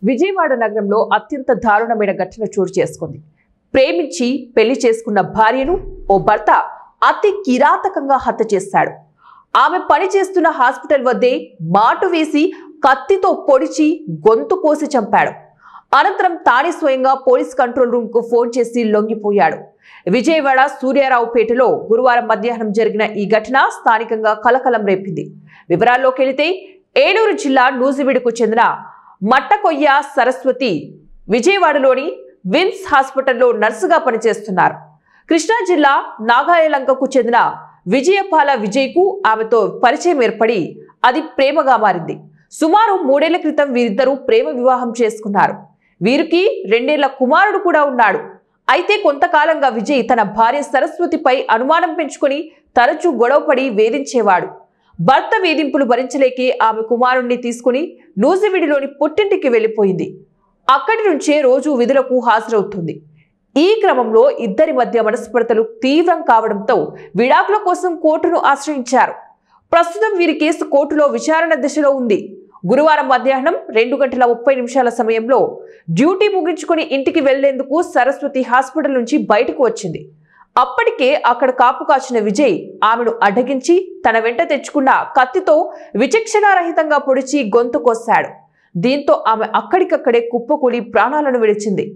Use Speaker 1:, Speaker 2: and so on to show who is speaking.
Speaker 1: విజయవాడ నగరంలో అత్యంత దారుణమైన ఘటన చోటు చేసుకుంది. ప్రేమించి పెళ్లి చేసుకున్న భార్యను ఓ భర్త అతి కిరాతకంగా హత్య చేశాడు. ఆమె పనిచేస్తున్న హాస్పిటల్ వద్దే మాటు వేసి కత్తితో పొడిచి గొంతు కోసి చంపాడు. అనంతరం తానే స్వయంగా పోలీస్ కంట్రోల్ రూమ్ కు ఫోన్ చేసి లొంగిపోయాడు. విజయవాడ సూర్యారావుపేటలో గురువారం మధ్యాహ్నం జరిగిన ఈ ఘటన స్థానికంగా కలకలం రేపింది. వివరాల్లోకి వెళితే ఏలూరు జిల్లా నూజివీడుకు చెందిన మట్టకొయ్య సరస్వతి విజయవాడలోని విమ్స్ హాస్పిటల్లో నర్సుగా పనిచేస్తున్నారు. కృష్ణా జిల్లా నాగాయలంకకు చెందిన విజయపాల విజయ్కు ఆమెతో పరిచయం ఏర్పడి అది ప్రేమగా మారింది. సుమారు 3 ఏళ్ల క్రితం వీరిద్దరూ ప్రేమ వివాహం చేసుకున్నారు. వీరికి 2 ఏళ్ల కుమారుడు కూడా ఉన్నాడు. అయితే కొంతకాలంగా విజయ్ తన భార్య సరస్వతిపై అనుమానం పెంచుకొని తరచూ గొడవపడి వేధించేవాడు. భర్త వేధింపులు భరించలేకే ఆమె కుమారుణ్ణి తీసుకుని నూజివీడులోని పుట్టింటికి వెళ్లిపోయింది. అక్కడి నుంచే రోజు విధులకు హాజరవుతుంది. ఈ క్రమంలో ఇద్దరి మధ్య మనస్పర్ధలు తీవ్రం కావడంతో విడాకుల కోసం కోర్టును ఆశ్రయించారు. ప్రస్తుతం వీరి కేసు కోర్టులో విచారణ దశలో ఉంది. గురువారం మధ్యాహ్నం 2:30 సమయంలో డ్యూటీ ముగించుకుని ఇంటికి వెళ్లేందుకు సరస్వతి హాస్పిటల్ నుంచి బయటకు వచ్చింది. అప్పటికే అక్కడ కాపు కాచిన విజయ్ ఆమెను అడ్డగించి తన వెంట తెచ్చుకున్న కత్తితో విచక్షణారహితంగా పొడిచి గొంతు కోశాడు. దీంతో ఆమె అక్కడికక్కడే కుప్పకూలి ప్రాణాలను విడిచింది.